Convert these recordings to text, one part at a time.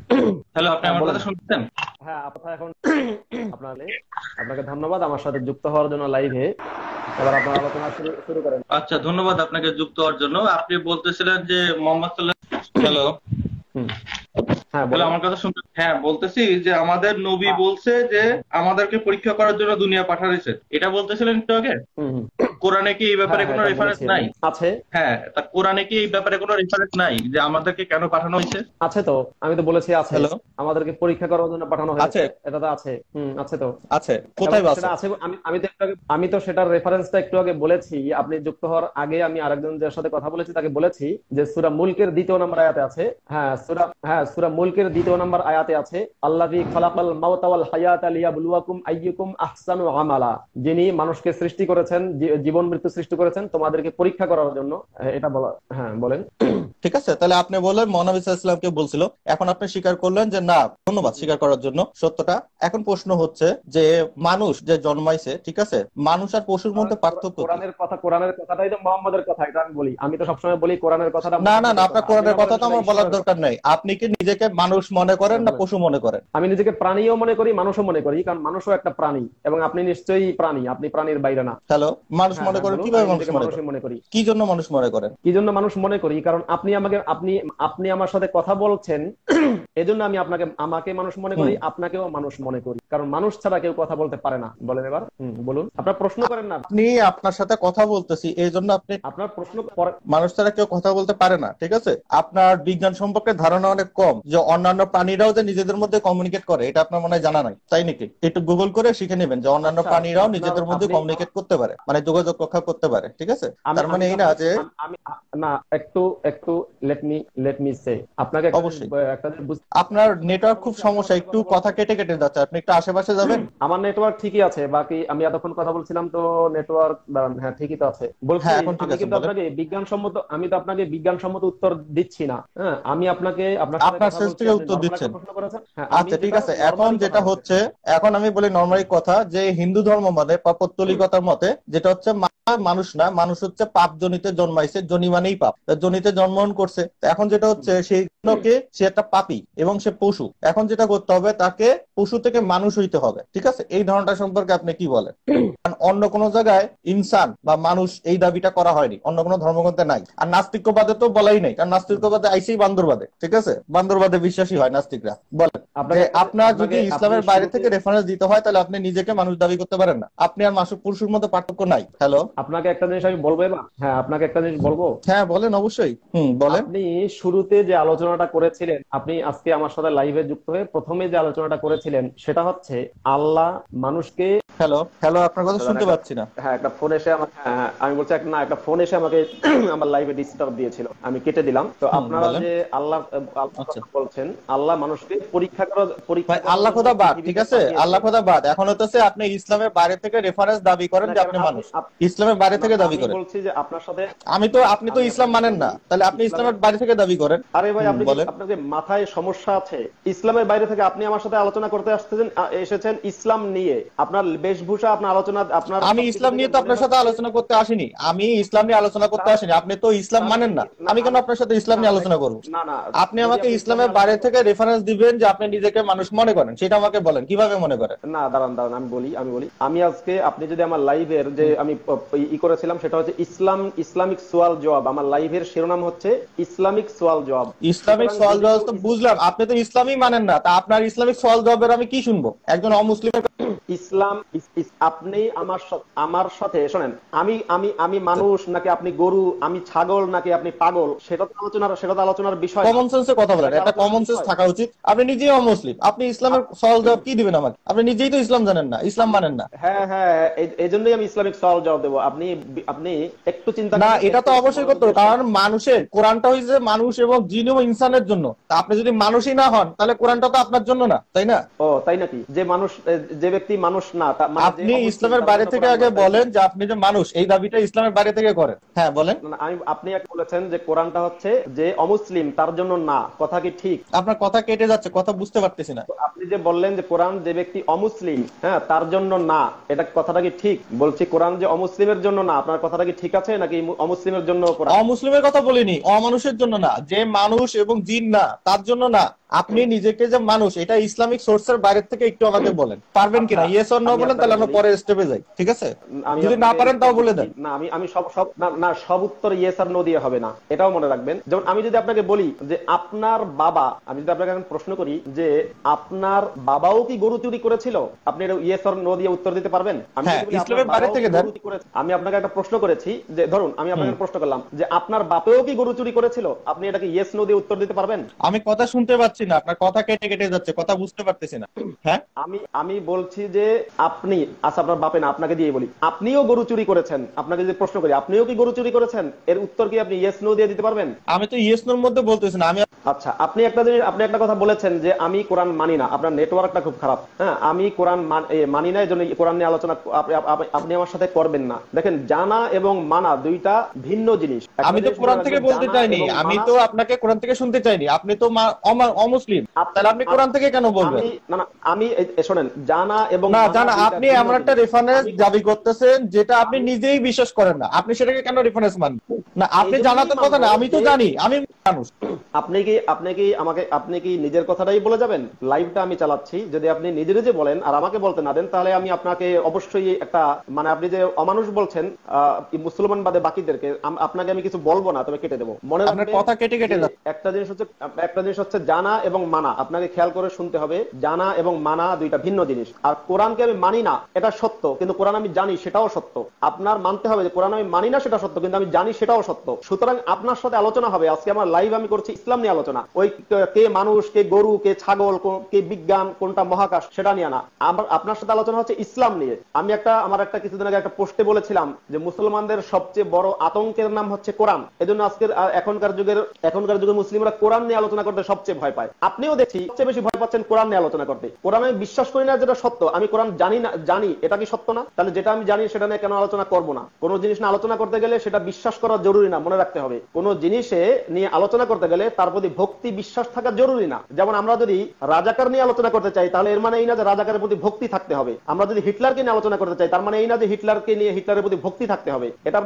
Hello, আপনি হ্যাঁ আমার বলেন। কথা শুনছেন? হ্যাঁ আপনার এখন আপনার আপনাকে ধন্যবাদ আমার সাথে যুক্ত হওয়ার জন্য লাইভে। এবার আপনার আলোচনা শুরু শুরু করেন। আচ্ছা, ধন্যবাদ আপনাকে যুক্ত হওয়ার জন্য। আপনি বলতেছিলেন যে মোহাম্মদ সাল্লাহ। হ্যালো। হুম। হ্যাঁ হ্যালো, বলেন। আমার কথা শুনতে? হ্যাঁ, বলতেছি যে আমাদের নবী হ্যাঁ। বলছে যে আমাদেরকে পরীক্ষা করার জন্য দুনিয়া পাঠাইছে, এটা বলতেছিলেন একটু আগে। হুম হুম। কোরআনে কি এই হ্যাঁ ব্যাপারে হ্যাঁ কোনো এটা রেফারেন্স বলেছি আমি। নাই? আছে। হ্যাঁ, তা কোরআনে কি এই ব্যাপারে কোনো রেফারেন্স নাই যে আমাদেরকে কেন পাঠানো হয়েছে? আছে তো। আমি তো বলেছি আছে। হ্যালো। আমাদেরকে পরীক্ষা করার জন্য পাঠানো আছে। হয়েছে, এটা তো আছে। আছে তো। আছে এবং কোথায় বা আছে? সেটা আছে, আমি তো সেটার রেফারেন্সটা একটু আগে বলেছি। আপনি যুক্ত হওয়ার আগে আমি আরেকজন যার সাথে কথা বলেছি তাকে বলেছি যে সূরা মুলকের 2 নম্বর আয়াতে আছে। সূরা মুলকের 2 নম্বর আয়াতে আছে, আল্লাযী খালাকাল মাউতা ওয়াল হায়াতা লিয়াবলুয়াকুম আইয়ুকুম আহসানু আমালা। যিনি মানুষকে সৃষ্টি করেছেন, জীবন মৃত্যু সৃষ্টি করেছেন তোমাদেরকে পরীক্ষা করার জন্য। এটা বলা। হ্যাঁ বলেন। ঠিক আছে, তাহলে আপনি বললেন মহানবী সাল্লাল্লাহু আলাইহি ওয়াসাল্লামকে বলছিল, এখন আপনি স্বীকার করলেন যে না। ধন্যবাদ স্বীকার করার জন্য সত্যটা। এখন প্রশ্ন হচ্ছে যে মানুষ যে জন্মাইছে, ঠিক আছে, মানুষ আর পশুর মধ্যে পার্থক্য কি? কোরআনের কথাটাই তো মোহাম্মদের কথা, এটা আমি বলি। আমি তো সবসময় বলি কোরআনের কথাটা না না না, মোহাম্মদের কথা, আপনার আপনি না কোরআনের কথা বলেন তো সেটা আমার বলার ঈশ্বরের কথা। দরকার নেই। আপনি কি নিজেকে মানুষ মনে করেন হ্যাঁ না বলেন। পশু মনে করেন? আমি নিজেকে প্রাণীও মনে করি, মানুষও মনে করি, কারণ মানুষও একটা প্রাণী এবং আপনি নিশ্চয়ই প্রাণী, আপনি প্রাণীর বাইরে না। হ্যালো। মানুষ হ্যাঁ মনে হ্যাঁ করেন বলুন। কিভাবে? আমি মানুষ নিজেকে মনে মানুষই করেন মনে করি। কি জন্য মানুষ মনে করেন? কি জন্য মানুষ মনে করি, কারণ আপনি আমার সাথে কথা বলছেন। এজন্য আমি আমাকে মানুষ মনে করি, হুম। আপনাকেও মানুষ মনে করি, কারণ মানুষ ছাড়া কেউ কথা বলতে পারে না। বলেন এবার। বলুন, আপনার প্রশ্ন করেন না। আপনি, আপনার সাথে কথা বলতেছি এই জন্য আপনি। আপনার প্রশ্ন মানুষ ছাড়া কেউ কথা বলতে পারে না, ঠিক আছে। আপনার বিজ্ঞান সম্পর্কে ধারণা অনেক কম, যে অন্যান্য প্রাণীরাও যে নিজেদের মধ্যে কমিউনিকেট করে এটা আপনার মনে হয় জানা নাই, তাই নাকি? একটু গুগল করে শিখে নেবেন যে অন্যান্য আচ্ছা। প্রাণীরাও আপনার নিজেদের মধ্যে আপনি কমিউনিকেট করতে পারে, মানে যোগাযোগ রক্ষা করতে পারে, ঠিক আছে। আমি তার আমি মানে এই না আপনাকে যে। না, একটু একটু লেট মি সে। আপনাকে একটা অবশ্যই। একটা জিনিস আপনার বুঝতে নেটওয়ার্ক খুব বলছি, আপনার সমস্যা, সাথে একটু কথা বলার কথা কেটে কেটে যাচ্ছে, আপনি একটু আশেপাশে যাবেন। আমার নেটওয়ার্ক ঠিকই আছে। বাকি আমি এতক্ষণ কথা বলছিলাম তো নেটওয়ার্ক। হ্যাঁ ঠিকই তো আছে বলছি। হ্যাঁ এখন ঠিক আমি আছে, কিন্তু বলেন। আপনাকে বিজ্ঞানসম্মত উত্তর দিচ্ছি না। হ্যাঁ আমি আপনার সাথে আপনার কথা সেন্স বলছি, থেকে আপনি উত্তর নর্মাল একটা দিচ্ছেন। প্রশ্ন করেছেন। হ্যাঁ আমি আচ্ছা ঠিক যেটা আছে, এখন নর্মালি কথা যেটা বলছি। হচ্ছে, এখন আমি বলি নরমালি কথা, যে হিন্দু ধর্ম মতে বা পৌত্তলিকতার মতে যেটা হচ্ছে মানুষ না, মানুষ হচ্ছে পাপ জনিতে জন্মাইছে, জনি মানেই পাপ, তা জনিতে জন্মগ্রহণ করছে। তো এখন যেটা হচ্ছে সেই জন্যকে সে একটা পাপী এবং সে পশু। এখন যেটা করতে হবে তাকে পশু থেকে মানুষ হইতে হবে, ঠিক আছে। এই ধারণাটা সম্পর্কে আপনি কি বলেন? কারণ অন্য কোন জায়গায় ইনসান বা মানুষ এই দাবিটা করা হয়নি, অন্য কোনো ধর্মগ্রন্থে নাই। আর নাস্তিক্যবাদে তো বলাই নাই, কারণ নাস্তিক্যবাদে আইসেই বান্দরবাদে, ঠিক আছে, বান্দরবাদে বিশ্বাসী হয় নাস্তিকরা। বলেন যে আপনাকে একটা আপনার যদি আপনাকে আপনি ইসলামের বাইরে শুরুতে থেকে রেফারেন্স দিতে হয় তাহলে আপনি নিজেকে মানুষ দাবি করতে পারেন না। আপনি আর মাসুক পুরুষের মধ্যে পার্থক্য নাই। হ্যালো। আপনাকে একটা জিনিস আমি বলবো এবার। হ্যাঁ আপনাকে একটা জিনিস বলবো। হ্যাঁ বলেন, অবশ্যই। বলেন। আপনি শুরুতে যে আলোচনাটা করেছিলেন, আপনি আজকে আমার সাথে লাইভে যুক্ত হয়ে প্রথমে যে আলোচনাটা করেছিলেন সেটা হচ্ছে আল্লাহ মানুষকে। হ্যালো হ্যালো, আপনার কথা দাঁড়ান, শুনতে পাচ্ছি না। একটা ফোন এসে আমার। হ্যাঁ আমি বলছি না, একটা ফোন এসে আমাকে আমার লাইভে ডিস্টার্ব দিয়েছিল, আমি কেটে দিলাম। তো আপনারা বলেন। যে আল্লাহ আল্লাহর আচ্ছা। কথা বলছেন, আল্লাহ মানুষকে ভাই পরীক্ষা করার আল্লাহ জন্য খোদা বাদ, ঠিক পৃথিবীতে আছে, পাঠিয়েছে। আল্লাহ খোদা বাদ। এখন হচ্ছে আপনি ইসলামের বাইরে থেকে রেফারেন্স দাবি করেন না যে কেন আপনি আপনি মানুষ, ইসলামের বাইরে থেকে দাবি আমি করেন। বলছি যে আপনার সাথে আপনি তো আমি ইসলাম আপনাকে মানেন না, বলি তাহলে আপনি ইসলামের। ইসলামের বাইরে থেকে দাবি করেন। আরে ভাই, বলেন। আপনার যে মাথায় সমস্যা আছে। ইসলামের বাইরে থেকে আপনি আমার সাথে আলোচনা করতে এসেছেন ইসলাম নিয়ে। আপনার বেশভূষা, আপনার আলোচনা, আপনার আমি সবকিছু ইসলাম থেকে নিয়ে তো মনে আপনার সাথে হচ্ছে। আলোচনা করতে আসিনি, আমি ইসলাম নিয়ে আলোচনা করতে তাহলে আসিনি। আপনি তো ইসলাম তাহলে মানেন কি না, না আমি কেন আমি আপনার সাথে ইসলাম না নিয়ে না আলোচনা করবো? না না আপনি যদি আমাকে আপনি ইসলাম ইসলামের নিয়ে বাইরে আলোচনা থেকে রেফারেন্স দিবেন যে আপনি নিজেকে মানুষ মনে করেন, সেটা আমাকে বলেন কিভাবে মনে করেন। না, দাঁড়ান দাঁড়ান, আমি বলি আমি আজকে আপনি যদি আমার লাইভের যে আমি করেছিলাম সেটা হচ্ছে ইসলামিক সওয়াল জবাব। আমার লাইভের শিরোনাম হচ্ছে ইসলামিক সওয়াল জবাব। ইসলামিক সুতরাং সওয়াল যদি জবাব কেউ তো বুঝলাম, আপনি তো ইসলামই মানেন না, তা আপনার ইসলামিক সওয়াল জবাবের আমি কি শুনবো একজন অমুসলিমের কাছে? ইসলাম আপনি আমার সাথে শোনেন। আমি আমি আমি মানুষ নাকি আপনি গরু, আমি ছাগল নাকি আপনি পাগল, সেটা তো আলোচনার বিষয় না। কমন সেন্সে কথা সেটা বলেন, কি একটা আলোচনার কমন সেন্স বিষয়? থাকা উচিত। আপনি নিজেই অমুসলিম, আপনি ইসলামের সওয়াল জবাব কি দিবেন আমাকে? আপনি নিজেই তো ইসলাম জানেন না, ইসলাম আমি মানেন না। হ্যাঁ হ্যাঁ এই জন্যই আমি ইসলামিক সওয়াল জবাব দেবো। আপনি আপনি একটু চিন্তা না, করেন, এটা একটু তো অবশ্যই মনোযোগ করতে হবে, দিয়ে কারণ শোনেন। মানুষের কোরআনটা হয়েছে মানুষ এবং জিন এবং ইনসানের জন্য। তা আপনি যদি মানুষই না হন তাহলে কোরআনটা তো আপনার জন্য না, তাই না? ও তাই নাকি? যে মানুষ, যে ব্যক্তি মানুষ না, মানে যে আপনি অমুসলিম, ইসলামের তার বাইরে জন্য থেকে কোরআন আগে নয়, তাই তো? বলেন যে আপনি যে মানুষ, এই দাবিটা ইসলামের বাইরে থেকে করেন। হ্যাঁ বলেন। না, না, আপনি এক বলেছেন যে কোরআনটা হচ্ছে যে অমুসলিম তার জন্য না, কথা কি ঠিক? আপনার কথা কেটে যাচ্ছে, কথা বুঝতে পারতেছি না। তো আপনি যে বললেন যে কোরআন যে ব্যক্তি অমুসলিম, হ্যাঁ, তার জন্য না, এটা কথাটা কি ঠিক? বলছি কোরআন যে অমুসলিমের জন্য না, আপনার কথাটা কি ঠিক আছে নাকি অমুসলিমের জন্য কোরআন? অমুসলিমের কথা বলিনি, অমানুষের জন্য না, যে মানুষ এবং জিন না তার জন্য না, আপনি নিজেকে যে মানুষ, এটা ইসলামিক সোর্সের বাইরে থেকে একটু আমাকে বলেন, পারবেন কিনা? আচ্ছা, ইয়েস অর নো আমি বলেন, আপনাকে তাহলে আমরা বলি, পরের স্টেপে যাই, ঠিক আছে? আমি যদি না আপনাকে পারেন উত্তর তাও বলে দিচ্ছি। দেন। না, আমি সব সব না না সব উত্তর ইয়েস আর নো দিয়ে হবে না, এটাও মনে রাখবেন। যেমন আমি যদি আপনাকে বলি যে আপনার বাবা, আমি যদি আপনাকে এখন প্রশ্ন করি যে আপনার বাবাও কি গরু চুরি করেছিল, আপনি এটা ইয়েস আর নো দিয়ে উত্তর দিতে পারবেন? আমি হ্যাঁ, যদি বলি আপনার ইসলামের বাইরে বাবাও কি থেকে দেন। গরু চুরি করেছে, আমি আপনাকে একটা প্রশ্ন করেছি যে ধরুন আমি হুম, আপনাকে প্রশ্ন করলাম যে আপনার বাপেও কি গরু চুরি করেছিল, আপনি এটাকে ইয়েস নো দিয়ে উত্তর দিতে পারবেন? আমি কথা শুনতে পাচ্ছি না, আপনার কথা কেটে কেটে যাচ্ছে, কথা বুঝতে পারতেছি না। হ্যাঁ, আমি আমি বলছি যে আপনি, আচ্ছা আপনার বাপে না, আপনাকে দিয়ে বলি, আপনিও গরু চুরি করেছেন, আপনাকে যদি প্রশ্ন করি আপনিও কি গরু চুরি করেছেন, এর উত্তর কি আপনি ইয়েস নো দিয়ে দিতে পারবেন? আমি তো ইয়েস নোর মধ্যে বলতেছি না, আমি আচ্ছা, আপনি একটা কথা বলেছেন যে আমি কোরআন মানি না, আপনার নেটওয়ার্কটা খুব খারাপ। হ্যাঁ, আমি কোরআন মানি না, এই জন্য কোরআন নিয়ে আলোচনা আপনি আমার সাথে করবেন না। দেখেন, জানা এবং মানা দুইটা ভিন্ন জিনিস। একটা আমি তো জিনিস মনে কোরআন থেকে রাখবেন, বলতে জানা চাইনি, এবং আমি মানা। তো আপনাকে কোরআন থেকে শুনতে চাইনি। আপনি তো অমুসলিম, আপনি তাহলে আপনি কোরআন থেকে কেন বলবেন? আমি না না আমি শোনেন, জানা এবং না, মানা জানা, দুইটা আপনি ভিন্ন এমন একটা জিনিস। রেফারেন্স আমি দাবি করতেছেন যেটা আপনি আমি নিজেই বিশ্বাস করেন না, আপনি সেটাকে কেন রেফারেন্স মানবেন? না, এই আপনি জন্যই জানাতে কথা মানবো না, আমি তো যে জানি, আমি মানুষ। আপনি কি নিজের কথাটাই বলে যাবেন? লাইভটা আমি চালাচ্ছি, যদি আপনি নিজের যে বলেন আর আমাকে বলতে না দেন, তাহলে আমি আপনাকে অবশ্যই একটা, মানে আপনি যে অমানুষ বলছেন মুসলমান বাদে বাকিদেরকে, আপনাকে আমি কিছু বলবো না, তবে কেটে দেবো। মনে আপনার রাখবেন কথা কেটে যে কেটে যাচ্ছে। একটা জিনিস হচ্ছে জানা এবং মানা, আপনাকে খেয়াল করে শুনতে হবে। জানা এবং মানা দুইটা ভিন্ন জিনিস। আর কোরআনকে আমি মানি না এটা সত্য, কিন্তু কোরআন আমি জানি সেটাও সত্য। আপনার মানতে হবে যে কোরআন আমি মানি না সেটা সত্য, কিন্তু আমি জানি সেটাও সত্য। সুতরাং আপনার সাথে আলোচনা হবে আজকে, আমার লাইভ আমি করছি ইসলাম নিয়ে আলোচনা, ওই কে মানুষ, কে গরু, কে ছাগল, কে বিজ্ঞান, কোনটা মহাকাশ, সেটা নিয়ে না। আপনার সাথে আলোচনা হচ্ছে ইসলাম নিয়ে। আমি আমার একটা কিছুদিন আগে একটা পোস্টে বলেছিলাম যে মুসলমানদের সবচেয়ে বড় আতঙ্কের নাম হচ্ছে কোরআন। এজন্য আজকের এখনকার যুগের মুসলিমরা কোরআন নিয়ে আলোচনা করতে সবচেয়ে ভয় পায়। আপনিও দেখছি সবচেয়ে বেশি ভয় পাচ্ছেন কোরআন নিয়ে আলোচনা করতে। কোরআন আমি বিশ্বাস করি না যেটা সত্য, আমি কোরআন জানি না, জানি এটা কি সত্য না, তাহলে যেটা আমি জানি সেটা নিয়ে কেন আলোচনা করব না? কোন জিনিস নিয়ে আলোচনা করতে গেলে সেটা বিশ্বাস করা জরুরি না, মনে রাখতে হবে। কোন জিনিসে নিয়ে আলোচনা করতে গেলে তার প্রতি ভক্তি বিশ্বাস থাকা জরুরি না। যেমন আমরা যদি রাজাকার নিয়ে আলোচনা করতে চাই, তাহলে এর মানে এই না যে রাজাকারের প্রতি ভক্তি থাকতে হবে। আমরা যদি হিটলারকে নিয়ে আলোচনা করতে চাই, তার মানে এই না যে হিটলারের প্রতি ভক্তি থাকতে হবে। এটা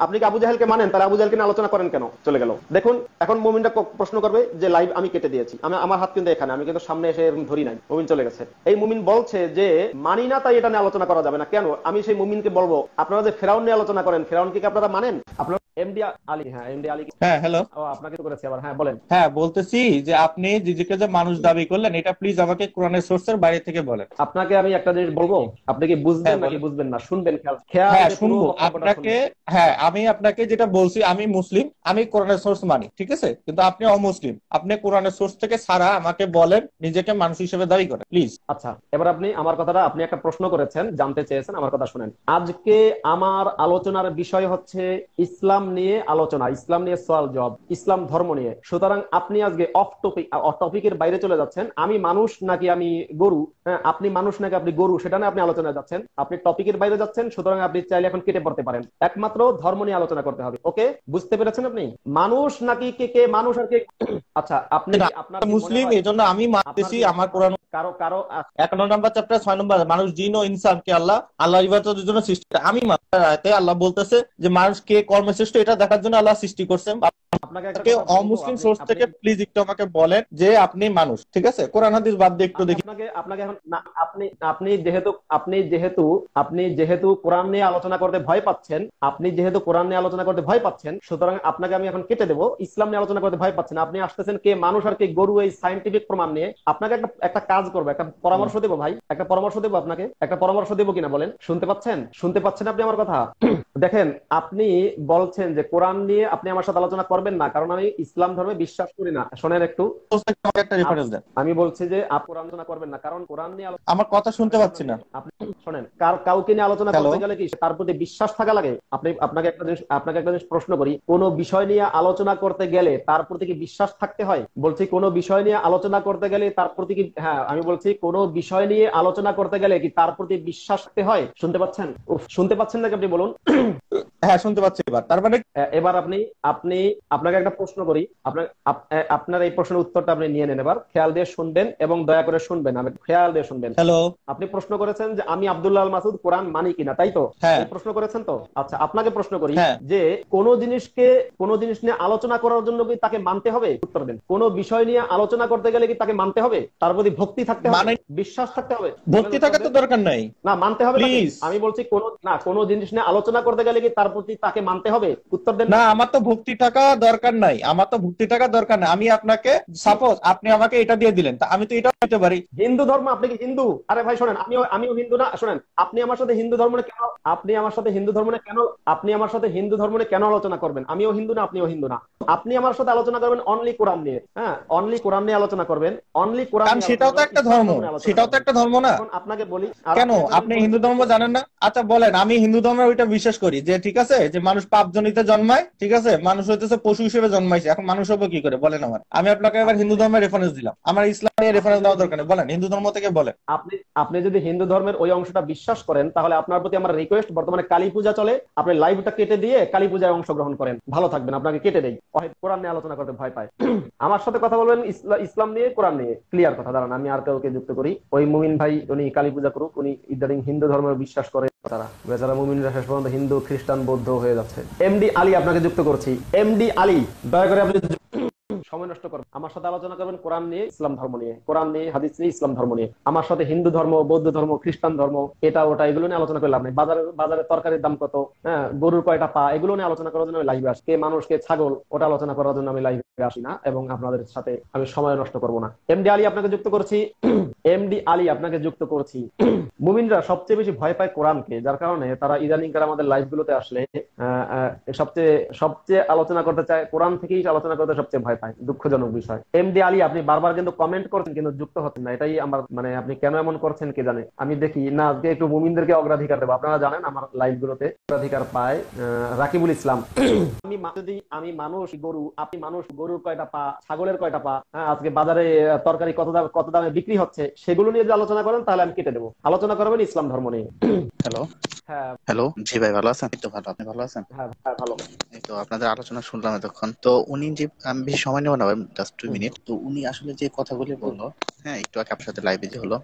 আপনি কি আবু জাহেলকে মানেন? তাহলে আবু জাহেলকে নিয়ে আলোচনা করেন কেন? চলে গেল। দেখুন, এখন মুমিনটা প্রশ্ন করবে যে লাইভ আমি কেটে দিয়েছি, আমার হাত কিন্তু এখানে, আমি কিন্তু সামনে এসে এরকম ধরি নাই। মুমিন চলে গেছে। এই মুমিন বলছে যে মানি না, তাই এটা নিয়ে আলোচনা করা যাবে না। কেন? আমি সেই মুমিনকে বলবো, আপনারা যে ফেরাউন নিয়ে আলোচনা করেন, ফেরাউনকে কি আপনারা মানেন? আপনারা এমডি আলী, হ্যাঁ এমডি আলী। হ্যাঁ, হ্যালো। ও, আপনাকে তো করেছি আবার, হ্যাঁ বলেন। হ্যাঁ, বলতেছি যে আপনি নিজেকে যে মানুষ দাবি করলেন, এটা প্লিজ আমাকে কোরআনের সোর্সের বাইরে থেকে বলেন। আপনাকে আমি একটা জিনিস বলবো, আপনি কি বুঝবেন হ্যাঁ, নাকি বলেন। বুঝবেন না? শুনবেন, খেয়াল হ্যাঁ, করে পুরো শুনবো বক্তব্যটা আপনাকে। শুনবেন। হ্যাঁ, আমি আপনাকে যেটা বলছি, আমি মুসলিম, আমি কোরআনের সোর্স মানি, ঠিক আছে, কিন্তু আপনি অমুসলিম, আপনি কোরআনের সোর্স থেকে ছাড়া আমাকে বলেন নিজেকে মানুষ হিসেবে দাবি করেন, প্লিজ। আচ্ছা, এবার আমার কথাটা, আপনি একটা প্রশ্ন করেছেন, জানতে চেয়েছেন, আমার কথা শুনেন। আজকে আমার আলোচনার বিষয় হচ্ছে ইসলাম নিয়ে আলোচনা, ইসলাম নিয়ে সওয়াল জবাব, ইসলাম ধর্ম নিয়ে। সুতরাং আপনি আজকে অফ টপিকের বাইরে চলে যাচ্ছেন। আমি মানুষ নাকি আমি গরু, হ্যাঁ আপনি মানুষ নাকি আপনি গরু, সেটা নিয়ে আপনি আলোচনায় যাচ্ছেন, আপনি টপিকের বাইরে যাচ্ছেন। সুতরাং আপনি চাইলে এখন কেটে পড়তে পারেন। একমাত্র ধর্ম নিয়ে আলোচনা করতে হবে। ওকে, বুঝতে পেরেছেন আপনি? মানুষ নাকি কে কে মানুষ আর কে। আচ্ছা, আপনার কি মনে মুসলিম, হয়, এই জন্য আমি আপনার মানতেছি কি আমার কোরআন কারো কারো 1 নম্বর চ্যাপ্টার 6 নম্বর, মানুষ জিন ও ইনসানকে আল্লাহ ইবাদতের জন্য সৃষ্টি করে। আমি আয়াতে আল্লাহ বলতেছে যে মানুষ কে কর্মশ্রেষ্ঠ, এটা দেখার জন্য আল্লাহ সৃষ্টি করছেন। আপনাকে একটা আপনাকে কথা বলবো, অমুসলিম সোর্স থেকে প্লিজ একটু আমাকে বলেন যে আপনি মানুষ, ঠিক আছে? কোরআন হাদিস বাদ দিয়ে একটু আমি দেখি। আপনাকে এখন না, আপনি যেহেতু কোরআন নিয়ে আলোচনা করতে ভয় পাচ্ছেন, সুতরাং আপনাকে আমি এখন কেটে দেবো। ইসলাম নিয়ে আলোচনা করতে ভয় পাচ্ছেন, আপনি আসতেছেন কে মানুষ আর কে গরু, এই সায়েন্টিফিক প্রমাণ নিয়ে। আপনাকে একটা কাজ করবো, একটা পরামর্শ দেবো ভাই, আপনাকে একটা পরামর্শ দেবো কিনা বলেন? শুনতে পাচ্ছেন আপনি আমার কথা? দেখেন, আপনি বলছেন যে কোরআন নিয়ে আপনি আমার সাথে আলোচনা করবেন না, কারণ আমি ইসলাম ধর্মে বিশ্বাস করি না। শোনেন একটু, আমাকে একটা রেফারেন্স দেন। আমি বলছি যে আপনি আলোচনা করবেন না, কারণ কোরআন নিয়ে আমার কথা শুনতে পাচ্ছি না। আপনি শোনেন, কাউকে নিয়ে আলোচনা হ্যালো। করতে গেলে কি তার প্রতি বিশ্বাস থাকা লাগে? আপনাকে একটা জিনিস প্রশ্ন করি, কোন বিষয় নিয়ে আলোচনা করতে গেলে তার প্রতি কি বিশ্বাস থাকতে হয়? বলছি কোন বিষয় নিয়ে আলোচনা করতে গেলে তার প্রতি কি, হ্যাঁ আমি বলছি কোন বিষয় নিয়ে আলোচনা করতে গেলে কি তার প্রতি বিশ্বাস থাকতে হয়? শুনতে পাচ্ছেন? শুনতে পাচ্ছেন নাকি আপনি বলুন? হ্যাঁ, শুনতে পাচ্ছি এবার। তার মানে এবার আপনাকে আপনাকে একটা প্রশ্ন করি, আপনার এই প্রশ্নের উত্তরটা আপনি নিয়ে নেন, এবার খেয়াল দিয়ে শুনবেন এবং দয়া করে শুনবেন, আমি খেয়াল দিয়ে শুনবেন। হ্যালো। আপনি প্রশ্ন করেছেন যে আমি আব্দুল্লাহ আল মাসুদ কোরআন মানি কিনা, তাই তো? হ্যাঁ এই প্রশ্ন করেছেন তো? আচ্ছা, আপনাকে প্রশ্ন করি হ্যাঁ। যে কোন জিনিস নিয়ে আলোচনা করার জন্য কি তাকে মানতে হবে? উত্তর দেন। কোন বিষয় নিয়ে আলোচনা করতে গেলে কি তাকে মানতে হবে? তার প্রতি ভক্তি থাকতে হবে, মানে বিশ্বাস থাকতে হবে? ভক্তি থাকার তো দরকার নাই, না, মানতে হবে তাকে। প্লিজ। আমি বলছি কোন জিনিস নিয়ে আলোচনা করতে গেলে কি তার প্রতি তাকে মানতে হবে? উত্তর দেন। না, আমার তো ভক্তি থাকা দরকার নাই, আমার তো ভক্তি থাকা দরকার নাই। আমি আপনাকে সাপোজ আপনি আমাকে এটা দিয়ে দিলেন, তা আমি তো এটাও দিতে পারি। হিন্দু ধর্ম, আপনি কি হিন্দু? আরে ভাই শোনেন, আমিও হিন্দু না। শোনেন, আপনি আমার সাথে হিন্দু ধর্ম নিয়ে কেন আলোচনা করবেন? আমিও হিন্দু না, আপনিও হিন্দু না। আপনি আমার সাথে আলোচনা করবেন অনলি কোরআন নিয়ে। হ্যাঁ, অনলি কোরআন নিয়ে আলোচনা করবেন, অনলি কোরআন কারণ নিয়ে সেটাও তো আলোচনা একটা করবেন, ধর্ম, ইসলাম নিয়ে আলোচনা সেটাও তো করবেন। একটা ধর্ম না? এখন আপনাকে বলি, আর কেন আপনি আপনি হিন্দু ধর্ম জানেন না? আচ্ছা বলেন। আমি হিন্দু ধর্মের ওইটা বিশ্বাস করি যে ঠিক আছে, যে মানুষ পাপজনিতে জন্মায়, ঠিক আছে, মানুষ হইতেছে পশু হিসেবে জন্মাইছে, এখন মানুষ হবে কি করে বলেন আমার? আমি আপনাকে এবার হিন্দু ধর্মের রেফারেন্স দিলাম, আমার ইসলামের রেফারেন্স দেওয়া দরকার নেই। বলেন হিন্দু ধর্ম থেকে বলেন। আপনি আপনি যদি হিন্দু ধর্মের ওই অংশটা বিশ্বাস করেন, তাহলে আপনার প্রতি আমার রিকোয়েস্ট, বর্তমানে কালী পূজা চলে, আপনি লাইভটা কেটে দিয়ে কালী পূজায় অংশগ্রহণ করেন, ভালো থাকবেন। আপনাকে কেটে দেই, কোরআন নিয়ে আলোচনা করতে ভয় পায়। আমার সাথে কথা বলবেন ইসলাম নিয়ে, কোরআন নিয়ে, ক্লিয়ার কথা। দাঁড়ান, আমি আর কাউকে যুক্ত করি। ওই মুমিন ভাই, উনি কালী পূজা করুক, উনি ইদানিং হিন্দু ধর্মের বিশ্বাস করে। তারা বেচারা মুমিনরা শেষ পর্যন্ত হিন্দু, খ্রিস্টান, বৌদ্ধ হয়ে যাচ্ছে। এমডি আলী, আপনাকে যুক্ত করছি। এমডি আলী, দয়া করে আপনি সময় নষ্ট করবেন, আমার সাথে আলোচনা করবেন কোরআন নিয়ে, ইসলাম ধর্ম নিয়ে, কোরআন নিয়ে, হাদিস নিয়ে, ইসলাম ধর্ম নিয়ে। আমার সাথে হিন্দু ধর্ম, বৌদ্ধ ধর্ম, খ্রিস্টান ধর্ম, এটা ওটা এগুলো নিয়ে আলোচনা করলাম না। বাজারে তরকারির দাম কত, হ্যাঁ, গরুর কয়টা পা, এগুলো নিয়ে আলোচনা করার জন্য আমি লাইভে আসি। কে মানুষ কে ছাগল, ওটা আলোচনা করার জন্য আমি লাইভে আসি না, এবং আপনাদের সাথে আমি সময় নষ্ট করবো না। এমডি আলী, আপনাকে যুক্ত করছি। এমডি আলী, আপনাকে যুক্ত করছি। মুমিনরা সবচেয়ে বেশি ভয় পায় কোরআনকে, যার কারণে তারা ইদানিংকার আমাদের লাইভ গুলোতে আসলে সবচেয়ে আলোচনা করতে চায় কোরআন থেকেই, আলোচনা করতে সবচেয়ে ভয় পায়। দুঃখজনক বিষয়। এমডি আলী, আপনি বারবার কিন্তু কমেন্ট করছেন, কিন্তু যুক্ত হচ্ছেন না, এটাই আমার মানে, আপনি কেন এমন করছেন কে জানে। আমি দেখি না, আজকে একটু মুমিনদেরকে অগ্রাধিকার দেবো। আপনারা জানেন আমার লাইভ গুলোতে অগ্রাধিকার পায় রাকিবুল ইসলাম। আমি মানুষ গরু, আপনি মানুষ, গরুর কয়টা পা, ছাগলের কয়টা পা, আজকে বাজারে তরকারি কত দামে বিক্রি হচ্ছে, সেগুলো নিয়ে যদি আলোচনা করেন তাহলে আমি কেটে দেবো। আলোচনা করবেন ইসলাম ধর্ম নিয়ে। হ্যালো। হ্যাঁ। হ্যালো, জি ভাই, ভালো আছেন? এই তো ভালো, আপনি ভালো আছেন? হ্যাঁ ভালো। এই তো আপনাদের আলোচনা শুনলাম এতক্ষণ। তো উনি যে, আমি বেশি সময় নেব না, জাস্ট 2 মিনিট। তো উনি আসলে যে কথাগুলি বললো, হ্যাঁ, একটু আগে আপনার সাথে লাইভে যে হলো,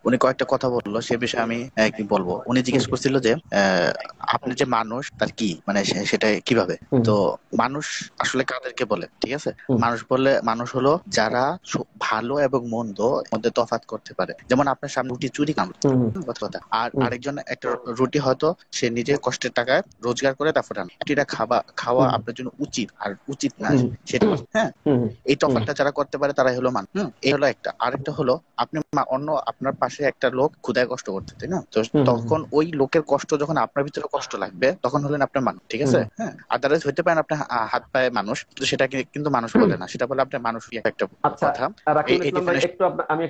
উনি কয়েকটা কথা বললো, সে বিষয়ে আমি কি বলবো। উনি জিজ্ঞেস করছিল যে আপনি যে মানুষ, তার কি মানে সেটা কিভাবে। তো মানুষ আসলে কাদেরকে বলে, ঠিক আছে? মানুষ হলো যারা ভালো এবং মন্দ মধ্যে তফাৎ করতে পারে। যেমন আপনার সামনে রুটি চুরি কাম কথা, আর আরেকজন একটা রুটি হয়তো সে নিজের কষ্টের টাকায় রোজগার করে তারপর এটা খাওয়া আপনার জন্য উচিত আর উচিত না সেটা, হ্যাঁ, এই তফাৎটা যারা করতে পারে তারাই হলো মানুষ। এই হলো একটা। আরেকটা হলো আপনি অন্য আপনার পাশে একটা লোক ক্ষুধায় কষ্ট করতে, তাই না? তো তখন ওই লোকের কষ্ট যখন আপনার ভিতরে কষ্ট লাগবে, তখন হলেন আপনার মানুষ, ঠিক আছে? হ্যাঁ, আদারওয়াইজ হইতে পারেন আপনার হাত পায়ে মানুষ, কিন্তু সেটাকে কিন্তু মানুষ বলে না, সেটা বলে আপনার মানুষ একটা কথা। রাকিবুল ইসলাম ভাই, আমি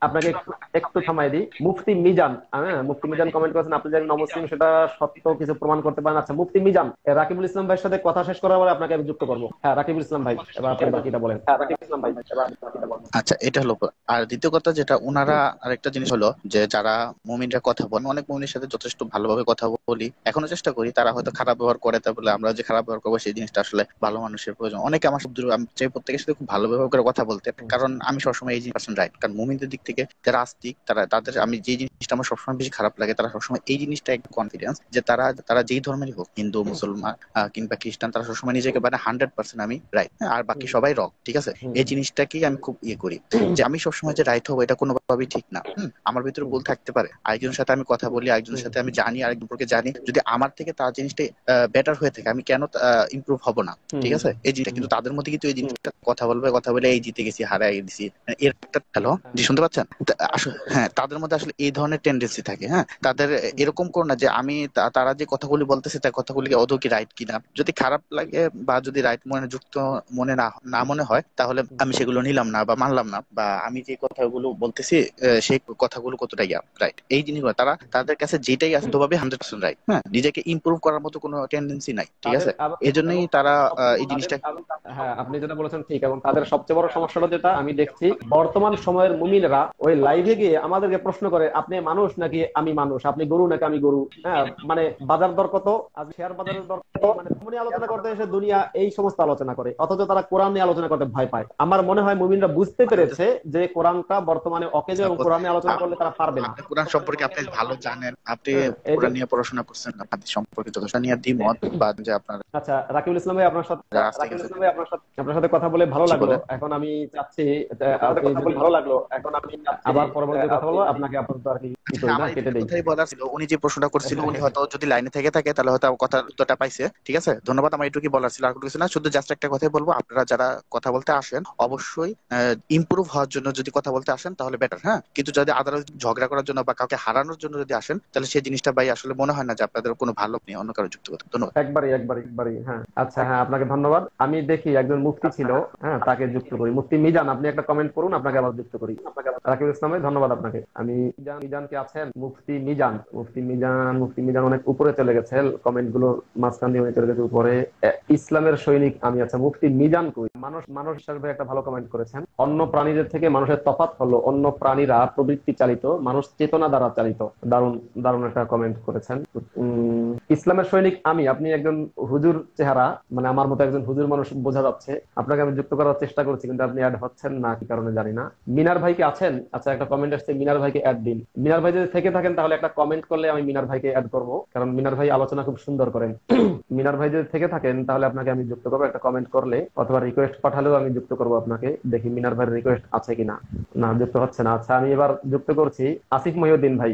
আপনাকে একটু থামাই দিই। মুফতি মিজান কমেন্ট করেছেন, আপনি জানেন মুসলিম, সেটা সত্য কিছু প্রমাণ করতে পারেন। আচ্ছা, মুফতি মিজান, রাকিবুল ইসলাম ভাইয়ের সাথে কথা শেষ করার পরে আপনাকে আমি যুক্ত করবো। হ্যাঁ, রাকিবুল ইসলাম ভাই, এবার আপনি বাকিটা বলেন। আচ্ছা, এটা হলো। আর দ্বিতীয় কথা যেটা ওনারা আরেকটা জিনিস হলো যে যারা মুমিনরা কথা বলেন, অনেক মুমিনের সাথে যথেষ্ট ভালোভাবে কথা বলি, এখনো চেষ্টা করি। তারা হয়তো খারাপ ব্যবহার করে, তা বলে আমরা যে খারাপ ব্যবহার করবো সেই জিনিসটা আসলে ভালো মানুষের প্রয়োজন। অনেকে আমার শব্দ, আমি চাই প্রত্যেকের সাথে খুব ভালো ব্যবহার করে কথা বলতে, কারণ আমি সবসময় এই জিনিস রাইট। কারণ মুমিনদের দিক থেকে যারা আস্তিক, তাদের আমি যে জিনিসটা আমার সবসময় বেশি খারাপ লাগে, তারা সবসময় এই জিনিসটা একটা কনফিডেন্স যে তারা যেই ধর্মেরই হোক, হিন্দু, মুসলমান কিংবা খ্রিস্টান, তারা সবসময় নিজেকে মানে 100% আমি রাইট, আর বাকি সবাই রং, ঠিক আছে? এই জিনিসটাকেই আমি খুব করি যে আমি সবসময় যে রাইট হবো এটা কোনোভাবেই ঠিক না। আমার ভিতরে ভুল থাকতে পারে। আরেকজনের সাথে আমি কথা বলি, আরেকজনের সাথে আমি জানি, আরেকজনকে জানি, যদি আমার থেকে তার জিনিসটা বেটার হয়ে থাকে, আমি কেন ইমপ্রুভ হব না, ঠিক আছে? এই জিনিসটা কিন্তু তাদের মধ্যে কিন্তু এই জিনিসটা কথা বলে এই জিতে গেছি, হারাই দিছি, এর একটা। হ্যালো, জি, শুনতে পাচ্ছেন? হ্যাঁ, তাদের মধ্যে আসলে এই ধরনের টেন্ডেন্সি থাকে। হ্যাঁ, তাদের এরকম করো না যে আমি তারা যে কথাগুলি বলতেছে তার কথাগুলি আদৌ কি রাইট কিনা। যদি খারাপ লাগে বা যদি রাইট মনে যুক্ত মনে না মনে হয়, তাহলে আমি সেগুলো নিলাম না বা মানলাম না, বা আমি যে কথাগুলো বলতেছি সেই কথাগুলো কতটা রাইট, এই জিনিসগুলো তারা তাদের কাছে যেটাই আছে ভাবে 100% রাইট। হ্যাঁ, নিজেকে ইমপ্রুভ করার মতো কোনো টেন্ডেন্সি নাই, ঠিক তাদের আছে। এই জন্যই এবং তারা এই তাদের জিনিসটা হ্যাঁ, আপনি যেটা বলেছেন ঠিক, এবং তাদের সবচেয়ে বড় সমস্যাটা যেটা আমি দেখছি, বর্তমান সময়ের মুমিনরা ওই লাইভে গিয়ে আমাদেরকে প্রশ্ন করে, আপনি মানুষ নাকি আমি মানুষ, আপনি গরু নাকি আমি গরু, হ্যাঁ, মানে বাজার দর কত, আজ শেয়ার বাজারের দর কত, মানে ধর্ম নিয়ে আলোচনা করতে এসে দুনিয়া এই সমস্ত আলোচনা করে, অথচ তারা কোরআন নিয়ে আলোচনা করতে ভয় পায়। আমার মনে হয় মুমিনরা বুঝতে পেরেছে যে কোরআনটা বর্তমানে অকেজ, এবং কোরআন নিয়ে আলোচনা করলে তারা পারবে না। আপনি কোরআন সম্পর্কে আপনি ভালো জানেন, আপনি হ্যাঁ, এই যে কোরআন নিয়ে পড়াশোনা করছেন, হাদিস সম্পর্কে যথেষ্ট নিয়ে দ্বিমত বা যে আপনার আচ্ছা, রাকিবুল ইসলাম ভাই, যারা আসতে গেছে আপনার সাথে কথা বলে ভালো জি লাগলো। বলেন। এখন আমি চাচ্ছি আপনি যদি আবার পরবর্তী কথা বলবো, আপনাকে আপাতত আর কি কি করি না, আমার কেটে একটা দেই। কথাই বলার ছিল, উনি যে প্রশ্নটা করছিল উনি হয়তো যদি লাইনে থেকে থাকে তাহলে হয়তো কথার উত্তরটা পাইছে, ঠিক আছে। ধন্যবাদ, আমার এটুকুই বলার ছিল, আর কিছু না। শুধু জাস্ট একটা কথাই বলবো, আপনারা যারা কথা বলতে আসেন অবশ্যই ইমপ্রুভ হওয়ার জন্য যদি কথা বলতে আসেন তাহলে বেটার, হ্যাঁ। কিন্তু যদি আদারওয়াইজ ঝগড়া করার জন্য বা কাউকে হারানোর জন্য যদি আসেন তাহলে সেই জিনিসটা ভাই আসলে মনে হয় না যে আপনাদের কোনো ভালো নেই অন্য কারো যুক্ত করতে। ধন্যবাদ। একবারই হ্যাঁ। আচ্ছা, হ্যাঁ, আপনাকে ধন্যবাদ। আমি দেখি একজন মুফতি ছিল, হ্যাঁ, তাকে যুক্ত করি। মুফতি মিজান, আপনি একটা কমেন্ট করুন, আপনাকে আবার যুক্ত করি। রাকিবুল ইসলাম ভাই, ধন্যবাদ আপনাকে। আমি মিজান কে আছেন? মুফতি মিজান অনেক উপরে চলে গেছে, কমেন্ট গুলোর মাঝখান দিয়ে উনি চলে গেছে উপরে। ইসলামের সৈনিক আমি, আচ্ছা, মুফতি মিজান কই? মানুষ হিসাবে একটা ভালো কমেন্ট করেছেন। অন্য প্রাণীদের থেকে মানুষের তফাৎ হলো অন্য প্রাণীরা প্রবৃত্তি চালিত, মানুষ চেতনা দ্বারা চালিত। দারুণ দারুণ একটা কমেন্ট করেছেন। ইসলামের সৈনিক আমি, আপনি একজন হুজুর চেহারা, মানে আমার মতো একজন হুজুর মানুষ বোঝা যাচ্ছে। আপনাকে আমি যুক্ত করার চেষ্টা করছি, কিন্তু আপনি অ্যাড হচ্ছেন না, কি কারণে জানি না। মিনার ভাই কি আছেন? আচ্ছা, একটা কমেন্ট আসছে, মিনার ভাইকে অ্যাড দিন। মিনার ভাই যদি থেকে থাকেন তাহলে একটা কমেন্ট করলে আমি মিনার ভাইকে অ্যাড করবো, কারণ মিনার ভাই আলোচনা খুব সুন্দর করেন। মিনার ভাই যদি থেকে থাকেন তাহলে আপনাকে আমি যুক্ত করবো, একটা কমেন্ট করলে অথবা রিকোয়েস্ট পাঠালেও আমি যুক্ত করবো আপনাকে। দেখি মিনার ভাইয়ের রিকোয়েস্ট আছে কিনা। না, যুক্ত হচ্ছে না। আচ্ছা, আমি এবার যুক্ত করছি আসিফ মহিউদ্দিন ভাই।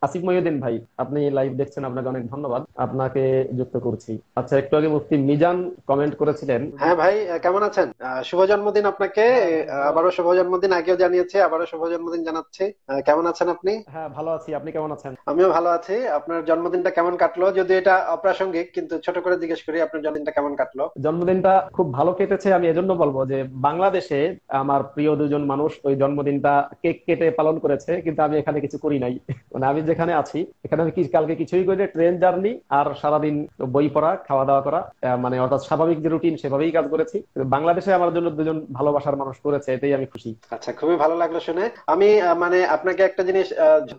আসিফ মহিউদ্দিন ভাই, আপনি লাইভ দেখছেন, আপনাকে অনেক ধন্যবাদ, আপনাকে যুক্ত করছি। আচ্ছা, একটু আগে মুফতি মিজান কমেন্ট করেছিলেন। হ্যাঁ ভাই, কেমন আছেন? শুভ জন্মদিন আপনাকে। আবারও শুভ জন্মদিন, আগেও জানিয়েছি, আবারও শুভ জন্মদিন জানাচ্ছি। কেমন আছেন আপনি? হ্যাঁ, ভালো আছি, আপনি কেমন আছেন? আমিও ভালো আছি। আপনার জন্মদিনটা কেমন কাটলো? যদি এটা অপ্রাসঙ্গিক, কিন্তু ছোট করে জিজ্ঞেস করি, আপনার জন্মদিনটা কেমন কাটলো? জন্মদিনটা খুব ভালো কেটেছে। আমি এজন্য বলবো যে বাংলাদেশে আমার প্রিয় দুজন মানুষ ওই জন্মদিনটা কেক কেটে পালন করেছে, কিন্তু আমি এখানে কিছু করি নাই। মানে আমি যেখানে আছি এখানে আমি কালকে কিছুই করি না, ট্রেন জার্নি আর সারাদিন বই পড়া, খাওয়া দাওয়া করা, মানে অর্থাৎ স্বাভাবিক যে রুটিন সেভাবেই কাজ করেছি। কিন্তু বাংলাদেশে আমার জন্য দুজন ভালোবাসার মানুষ করেছে, এতেই আমি খুশি। আচ্ছা, খুবই ভালো লাগলো শুনে। আমি মানে আপনাকে একটা জিনিস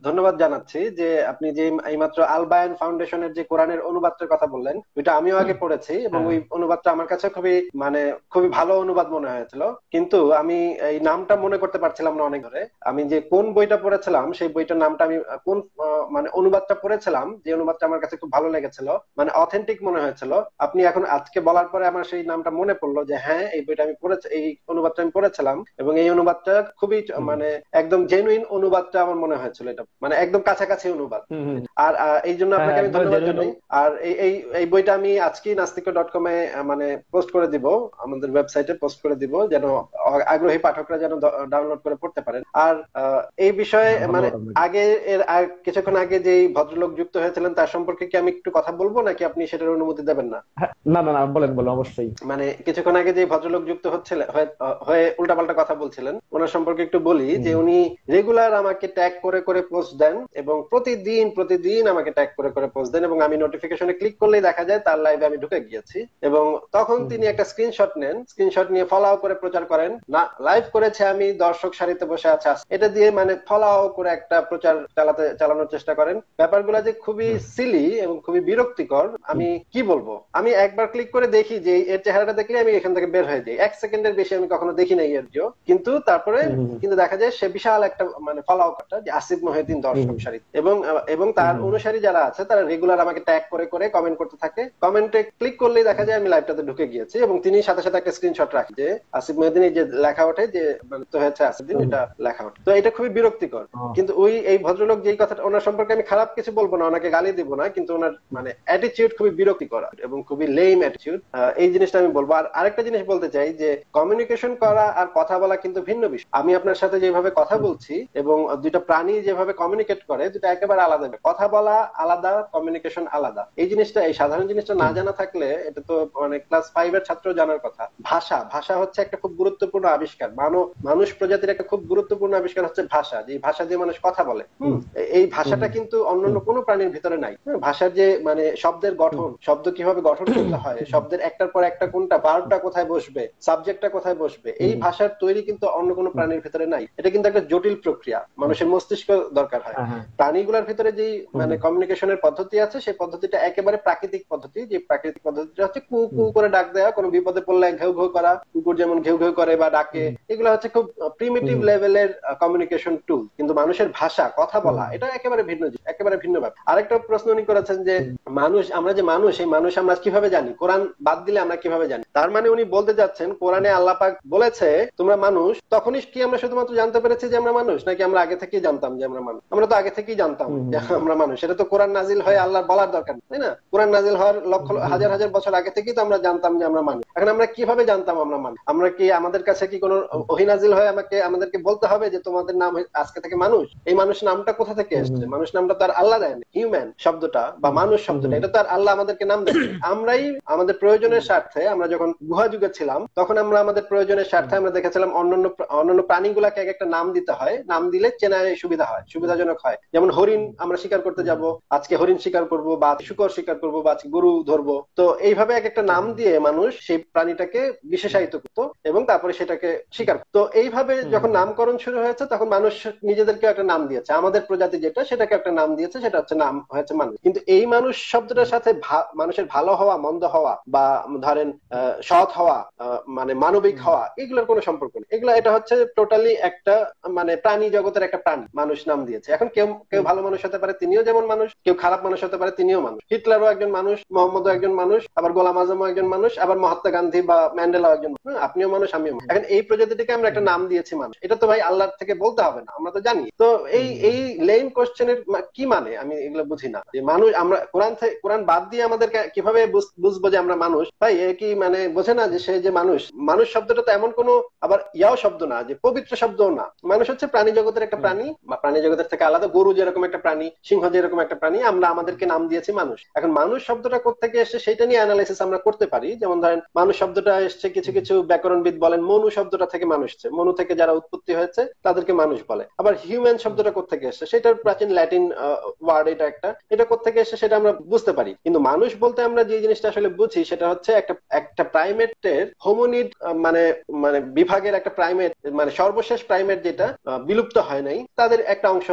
ধন্যবাদ জানাচ্ছি যে আপনি যে এইমাত্র আল বায়ান ফাউন্ডেশনের যে কোরআনের অনুবাদটার কথা বললেন, ওইটা আমিও আগে পড়েছি এবং হ্যাঁ, ওই অনুবাদটা আমার কাছে খুবই ভালো অনুবাদ মনে হয়েছিল। কিন্তু আমি এই নামটা মনে করতে পারছিলাম না অনেক ধরে। আমি যে কোন বইটা পড়েছিলাম সেই বইটার নামটা আমি কোন মানে অনুবাদটা পড়েছিলাম, যে অনুবাদটা আমার কাছে খুব ভালো লেগেছিল, মানে অথেন্টিক মনে হয়েছিল। আপনি এখন আজকে বলার পরে আমার সেই নামটা মনে পড়লো যে হ্যাঁ, এই বইটা আমি পড়েছি, এই অনুবাদটা আমি পড়েছিলাম, এবং এই অনুবাদটা খুবই মানে একদম জেনুইন অনুবাদটা আমার মনে হয়েছিল। এটা মানে একদম কাছাকাছি অনুবাদ। হম হম, আর এই জন্য হ্যাঁ হ্যাঁ, আপনাকে আমি একবার ধন্যবাদ জানাই। আর এই বইটা আমি আজকেই নাস্তিক.com এ মানে পোস্ট করে দিব, আমাদের ওয়েবসাইটে পোস্ট করে দিব, যেন আগ্রহী পাঠকরা যেন ডাউনলোড করে পড়তে পারেন। আর এই বিষয়ে মানে ধন্যবাদ আপনাকে। কিছুক্ষণ আগে যে ভদ্রলোক যুক্ত হয়েছিলেন তার সম্পর্কে কি আমি একটু কথা বলবো, নাকি আপনি সেটার অনুমতি দেবেন না? হ্যাঁ, না না না, বলেন বলেন, অবশ্যই। মানে কিছুক্ষণ আগে যে ভদ্রলোক যুক্ত হয়ে উল্টাপাল্টা কথা বলছিলেন, ওনার সম্পর্কে একটু বলি যে উনি রেগুলার আমাকে ট্যাগ করে করে পোস্ট দেন, এবং প্রতিদিন আমাকে ট্যাগ করে করে পোস্ট দেন, এবং আমি নোটিফিকেশনে ক্লিক করলেই দেখা যায় তার লাইভে আমি ঢুকে গিয়েছি। এবং তখন তিনি একটা স্ক্রিনশট নেন, স্ক্রিনশট নিয়ে ফলাও করে প্রচার করেন, না লাইভ করেছে আমি, দর্শক সারিতে বসে আছে, এটা দিয়ে মানে ফলাও করে একটা প্রচার চালানোর চেষ্টা করেন। ব্যাপারগুলো যে খুবই সিলি এবং খুবই বিরক্তিকর, আমি কি বলবো। আমি একবার ক্লিক করে দেখি যে এর চেহারাটা দেখলে আমি এখান থেকে বের হয়ে যাই। 1 সেকেন্ডের বেশি আমি কখনো দেখি নাই এর জিও। কিন্তু তারপরে কিন্তু দেখা যায় সে বিশাল একটা মানে ফলাও করটা যে আসিফ মহিউদ্দিন দর্শক সারি, এবং তার অনুসারী যারা আছে তারা রেগুলার আমাকে ট্যাগ করে করে কমেন্ট করতে থাকে। কমেন্টে ক্লিক করলেই দেখা যায় আমি লাইভটাতে ঢুকে গিয়েছি, এবং তিনি সাথে সাথে একটা স্ক্রিনশট রাখি যে আসিফ মহিউদ্দিন যে লেখা ওঠে যে তো হচ্ছে আসিফ এটা লেখা ওঠে। তো এটা খুবই বিরক্তিকর। কিন্তু এই ভদ্রলোক যেই কথাটা, ওনার সম্পর্কে আমি খারাপ কিছু বলবো না, ওনাকে গালি দিব না, কিন্তু ওনার মানে অ্যাটিটিউড খুবই বিরক্তিকর এবং খুবই লেম অ্যাটিটিউড। এই জিনিসটা আমি বলবো। আর আরেকটা জিনিস বলতে চাই যে কমিউনিকেশন করা আর কথা বলা কিন্তু ভিন্ন বিষয়। আমি আপনার সাথে যেভাবে কথা বলছি এবং দুইটা প্রাণী যেভাবে কমিউনিকেট করে, দুটো একেবারে আলাদা। কথা বলা আলাদা, কমিউনিকেশন আলাদা। এই সাধারণ জিনিসটা না জানা থাকলে, এটা তো মানে ক্লাস 5 এর ছাত্র জানার কথা। ভাষা হচ্ছে একটা খুব গুরুত্বপূর্ণ আবিষ্কার। মানুষ প্রজাতির একটা খুব গুরুত্বপূর্ণ আবিষ্কার হচ্ছে ভাষা, যে ভাষা দিয়ে মানুষ কথা বলে। এই ভাষাটা কিন্তু অন্যান্য কোনো প্রাণীর ভিতরে নাই। ভাষার যে মানে শব্দের গঠন, শব্দ কিভাবে গঠন করতে হয়, শব্দের একটার পর একটা কোনটা, ভার্বটা কোথায় বসবে, সাবজেক্টটা কোথায় বসবে, এই ভাষার তৈরি কিন্তু অন্য কোনো প্রাণীর ভিতরে নাই। এটা কিন্তু একটা জটিল প্রক্রিয়া, মানুষের মস্তিষ্ক দরকার হয়। প্রাণীগুলোর ভিতরে যেই মানে কমিউনিকেশনের পদ্ধতি আছে, সেই পদ্ধতিটা একেবারে প্রাকৃতিক পদ্ধতি। যে প্রাকৃতিক পদ্ধতিটা হচ্ছে কু কু করে ডাক দেওয়া, কোনো বিপদে পড়লে ঘেউ ঘেউ করা, কুকুর যেমন ঘেউ ঘেউ করে বা ডাকে, এগুলো হচ্ছে খুব প্রিমিটিভ লেভেলের কমিউনিকেশন টুল। কিন্তু মানুষের ভাষা, কথা বলা, এটা একেবারে ভিন্ন জিনিস, একেবারে ভিন্ন ব্যাপার। আরেকটা প্রশ্ন উনি করেছেন যে মানুষ, আমরা যে মানুষ, এই মানুষ আমরা কিভাবে জানি, কোরআন বাদ দিলে আমরা কিভাবে জানি? তার মানে উনি বলতে যাচ্ছেন কোরআনে আল্লাহ পাক বলেছে তোমরা মানুষ, তখনই কি আমরা শুধুমাত্র জানতে পেরেছি যে আমরা মানুষ, নাকি আমরা আগে থেকেই জানতাম যে আমরা মানুষ? আমরা তো আগে থেকেই জানতাম যে আমরা মানুষ। এটা তো কোরআন নাজিল হয়ে আল্লাহর বলার দরকার নেই, তাই না? কোরআন নাজিল হওয়ার লক্ষ হাজার হাজার বছর আগে থেকেই তো আমরা জানতাম যে আমরা মানুষ। এখন আমরা কিভাবে জানতাম আমরা মানুষ? আমরা কি, আমাদের কাছে কি কোনো ওহী নাজিল হয়ে আমাদেরকে বলতে হবে যে তোমাদের নাম আজকে থেকে মানুষ? এই মানুষ নামটা কোথা থেকে এসেছে? মানুষ নামটা তো আর আল্লাহ দেয়নি। হিউম্যান শব্দটা বা মানুষ শব্দটা, এটা তো আর আল্লাহ আমাদেরকে নাম দেয়নি। আমরাই আমাদের প্রয়োজনের স্বার্থে, আমরা যখন গুহা যুগে ছিলাম তখন আমরা আমাদের প্রয়োজনের স্বার্থে আমরা দেখেছিলাম অন্যান্য প্রাণীগুলাকে এক একটা নাম দিতে হয়, নাম দিলে চেনায় সুবিধা হয়, সুবিধাজনক হয়। যেমন হরিণ আমরা শিকার করতে যাব, আজকে হরিণ শিকার করব, বা শুকর শিকার করব, বা আজকে গরু ধরবো। তো এইভাবে এক একটা নাম দিয়ে মানুষ সেই প্রাণীটাকে বিশেষায়িত করতো এবং তারপরে সেটাকে শিকার করতো। তো এইভাবে যখন নামকরণ শুরু হয়েছে তখন মানুষ নিজেদেরকে একটা নাম দিয়েছে, আমাদের প্রজাতি যেটা, সেটাকে একটা নাম দিয়েছে, সেটা হচ্ছে নাম হয়েছে মানুষ। কিন্তু এই মানুষ শব্দটার সাথে মানুষের ভালো হওয়া, মন্দ হওয়া, বা ধরেন সৎ হওয়া, মানে মানবিক হওয়া, এগুলোর কোনো সম্পর্ক নেই। এগুলো, এটা হচ্ছে টোটালি একটা মানে প্রাণী জগতের একটা প্রাণী, মানুষ নাম দিয়েছে। এখন কেউ কেউ ভালো মানুষ হতে পারে, তিনিও যেমন মানুষ, কেউ খারাপ মানুষ হতে পারে, তিনিও মানুষ। হিটলারও একজন মানুষ, মোহাম্মদও একজন মানুষ, আবার গোলাম আজমও একজন মানুষ, আবার মহাত্মা গান্ধী বা ম্যান্ডেলাও একজন মানুষ। আপনিও মানুষ, আমিও মানুষ। এখন এই প্রজাতিটিকে আমরা একটা নাম দিয়েছি মানুষ, এটা তো ভাই আল্লাহর থেকে বলতে হবে না, আমরা তো জানি। তো এই লেম কোশ্চেনের কি মানে, আমি এগুলো বুঝি না। যে মানুষ, আমরা কোরআন বাদ দিয়ে আমাদেরকে কিভাবে বুঝবো যে আমরা মানুষ? ভাই এ কি মানে বোঝে না যে সে যে মানুষ? মানুষ শব্দটা তো এমন কোনো আবার ইয়াও শব্দ না, যে পবিত্র শব্দও না। মানুষ হচ্ছে প্রাণী জগতের একটা প্রাণী, বা প্রাণী জগতের থেকে আলাদা। গরু যেরকম একটা প্রাণী, সিংহ যেরকম একটা প্রাণী, আমরা আমাদেরকে নাম দিয়েছি মানুষ। এখন মানুষ শব্দটা কোত্থেকে এসছে সেটা নিয়ে অ্যানালাইসিস আমরা করতে পারি। যেমন ধরেন মানুষ শব্দটা এসছে, কিছু কিছু ব্যাকরণবিদ বলেন মনু শব্দটা থেকে মানুষ এসছে, মনু থেকে যারা উৎপত্তি হয়েছে তাদেরকে মানুষ বলে। আবার হিউম্যান শব্দটা কোত্থেকে এসছে, সেটার প্রাচীন ল্যাটিন ওয়ার্ড, এটা কোত্থেকে এসছে সেটা আমরা বুঝতে পারি। কিন্তু মানুষ বলতে আমরা যে জিনিসটা আসলে বুঝি সেটা হচ্ছে একটা প্রাইমেটের হোমোনিড, মানে মানে বিভাগের একটা প্রাইমেট, মানে সর্বশেষ প্রাইমেট যেটা বিলুপ্ত হয় নাই, তাদের একটা অংশ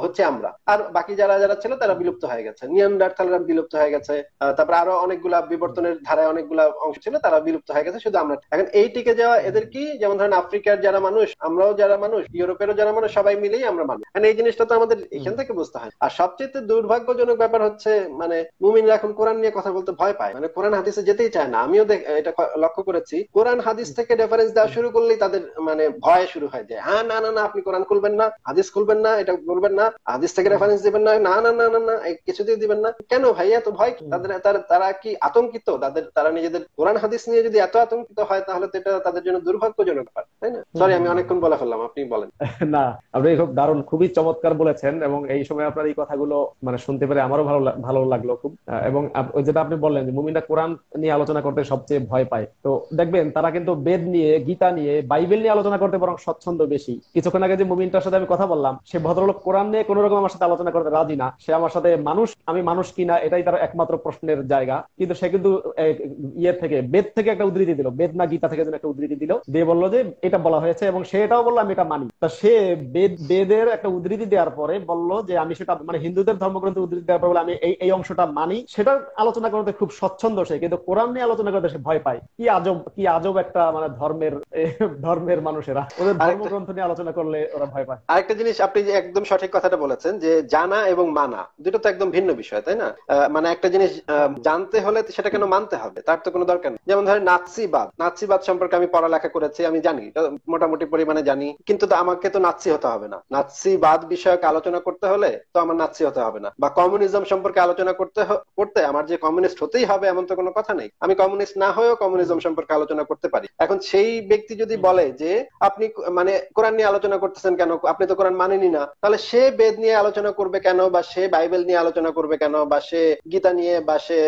হচ্ছে আমরা। আর বাকি যারা যারা ছিল তারা বিলুপ্ত হয়ে গেছে। নিয়ান্ডারথালরা বিলুপ্ত হয়ে গেছে, তারপরে আরো অনেকগুলা বিবর্তনের ধারায় অনেকগুলা অংশ ছিল, তারা বিলুপ্ত হয়ে গেছে, শুধু আমরা। এখন এই টিকে যাওয়া এদের কি, যেমন ধরেন আফ্রিকার যারা মানুষ, আমরাও যারা মানুষ, ইউরোপেরও যারা মানুষ, সবাই মিলেই আমরা মানুষ। এই জিনিসটা তো আমাদের এখান থেকে বুঝতে হয়। আর সবচেয়ে দুর্ভাগ্যজনক ব্যাপার হচ্ছে মানে মুমিনরা এখন কোরআন নিয়ে কথা বলতে ভয় পায়, মানে কোরআন হাদিসে যেতেই চায় না। আমিও এটা লক্ষ্য করেছি, কোরআন হাদিস থেকে রেফারেন্স দেওয়া শুরু করলেই তাদের মানে ভয় শুরু হয় যে হ্যাঁ না না না, আপনি কোরআন খুলবেন না, হাদিস খুলবেন না, এটা বলবেন না, হাদিস থেকে রেফারেন্স দিবেন না, না না না না না, কিছুতেই দিবেন না। কেন ভাই এত ভয়? তারা কি আতঙ্কিত? তারা নিজেদের কোরআন হাদিস নিয়ে যদি এত আতঙ্কিত হয় তাহলে তো এটা তাদের জন্য দুর্ভাগ্যজনক ব্যাপার, তাই না? সরি, আমি অনেকক্ষণ বলে ফেললাম, আপনি বলেন। না, আপনি খুব দারুণ, খুবই চমৎকার বলেছেন। এবং এই সময় আপনার এই কথাগুলো মানে শুনতে পেরে আমারও ভালো লাগলো খুব। এবং যেটা আপনি বললেন যে মুমিনরা কোরআন নিয়ে আলোচনা করতে সবচেয়ে ভয় পায়, তো দেখবেন তারা কিন্তু বেদ নিয়ে, গীতা নিয়ে, বাইবেল নিয়ে আলোচনা করতে বরং স্বচ্ছন্দ বেশি। কিছুক্ষণ আগে যে মুমিনটার সাথে আমি কথা বললাম, সে ভদ্রলোক কোরআন নিয়ে কোনো রকম আমার সাথে আলোচনা করতে রাজি না। সে আমার সাথে আমি মানুষ কিনা এটাই তার একমাত্র প্রশ্নের জায়গা। কিন্তু সে কিন্তু বেদ থেকে একটা উদ্ধৃতি দিল, বেদ না গীতা থেকে যেন একটা উদ্ধৃতি দিল, দিয়ে বললো যে এটা বলা হয়েছে, এবং সে এটাও বললো আমি এটা মানি। তা সে বেদের একটা উদ্ধৃতি দেওয়ার পরে বললো যে আমি সেটা মানে হিন্দুদের ধর্মগ্রন্থে উদ্ধৃতি দেওয়ার পরে আমি এই অংশটা মানি, সেটার আলোচনা করতে খুব স্বচ্ছন্দ সে, কিন্তু কোরআন নিয়ে আলোচনা করতে সে ভয় পায়। কি আজব একটা মানে ধর্মের মানুষেরা ওদের ধর্মগ্রন্থ নিয়ে আলোচনা করলে ওরা ভয় পায়। আরেকটা জিনিস, আপনি যে একদম সঠিক কথাটা বলেছেন যে জানা এবং মানা দুটো তো একদম ভিন্ন বিষয়, তাই না? মানে একটা জিনিস জানতে হলে সেটা কেন মানতে হবে, তার তো কোনো দরকার নেই। যেমন ধরেন নাৎসিবাদ সম্পর্কে আমি পড়ালেখা করেছি, আমি জানি, মোটামুটি পরিমাণে জানি, কিন্তু আমাকে তো নাৎসি হতে হবে না। নাৎসিবাদ বিষয়ক আলোচনা করতে হলে তো আমার নাৎসি হতে হবে না। বা কমিউনিজম সম্পর্কে আলোচনা করতে আমার যে কমিউনিস্ট হতেই হবে এমন তো কোনো কথা নেই। আমি কমিউনিস্ট না হয়েও কমিউনিজম সম্পর্কে আলোচনা করতে পারি। এখন সেই ব্যক্তি যদি বলে যে আপনি মানে কোরআন নিয়ে আলোচনা করতেছেন কেন, আপনি তো কোরআন মানেনি না, তাহলে সে বেদ নিয়ে আলোচনা করবে কেন, বা সে বাইবেল নিয়ে আলোচনা করবে কেন, বা সে গীতা নিয়ে, বা সে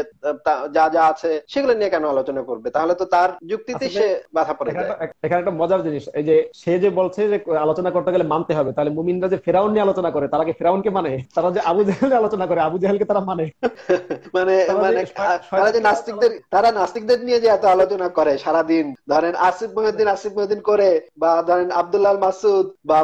যা যা আছে সেগুলো নিয়ে কেন আলোচনা করবে? তাহলে তো তার যুক্তিতে সে বাধা পড়ে যায়। এখানে একটা মজার মজার জিনিস, এই যে সে যে বলছে যে আলোচনা করতে গেলে মানতে হবে, তাহলে মুমিনরা যে ফেরাউন নিয়ে আলোচনা করে তারা কি ফেরাউনকে মানে? তারা যে আবু জাহেল আলোচনা করে আবু জাহেলকে তারা মানে? মানে তারা মানে যে তারা যে নাস্তিকদের নিয়ে যে এত আলোচনা করে সারাদিন, ধরেন আসিফ মহিউদ্দিন করে, বা ধরেন আব্দুল্লাহ আল মাসুদ বা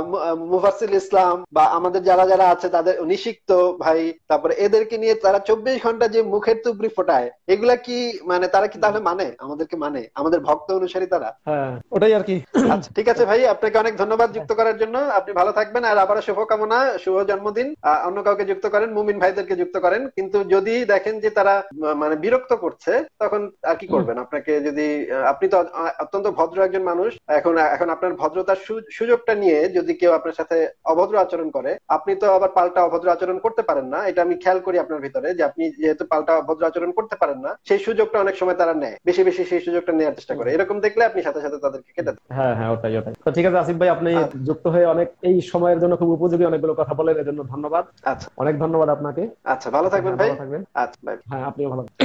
মুফাসসিল ইসলাম বা আমাদের যারা যারা আছে তাদের নিষিক্ত ভাই, তারপরে এদেরকে নিয়ে তারা 24 ঘন্টা যে মুখের তুবড়ি ফোটায়, এগুলা কি মানে তারা কি তাহলে মানে আমাদেরকে, মানে আমাদের ভক্ত অনুসারী তারা? হ্যাঁ ওটাই আর কি। আচ্ছা ঠিক আছে ভাই, আপনাকে অনেক ধন্যবাদ যুক্ত করার জন্য। আপনি ভালো থাকবেন, আর আবারও শুভকামনা, শুভ জন্মদিন। অন্য কাউকে যুক্ত করেন, মুমিন ভাইদেরকে যুক্ত করেন, কিন্তু যদি দেখেন যে তারা মানে বিরক্ত করছে, তখন আর কি করবেন? আপনাকে যদি আপনি তো অত্যন্ত ভদ্র একজন মানুষ, এখন আপনার ভদ্রতার সুযোগটা নিয়ে যদি কেউ আপনার সাথে অভদ্র আচরণ করে, আপনি তো আবার পাল্টা অভদ্র আচরণ করতে পারেন না। এটা আমি খেয়াল করি আপনার ভিতরে, যে আপনি যেহেতু পাল্টা অভদ্র আচরণ করতে পারেন না, সেই সুযোগটা অনেক সময় তারা নেয়, বেশি বেশি সেই সুযোগটা নেওয়ার চেষ্টা করে। এরকম দেখলে আপনি সাথে সাথে তাদেরকে কেটে দেন। হ্যাঁ হ্যাঁ ওটাই ওটাই। তো ঠিক আছে আসিফ ভাই, আপনি যুক্ত হয়ে অনেক এই সময়ের জন্য খুব উপযোগী অনেকগুলো কথা বলেন, এর জন্য ধন্যবাদ। আচ্ছা অনেক ধন্যবাদ আপনাকে। আচ্ছা, ভালো থাকবেন হ্যাঁ, ভাই। ভালো থাকবেন। আচ্ছা, বাই। হ্যাঁ আপনিও ভালো থাকবেন।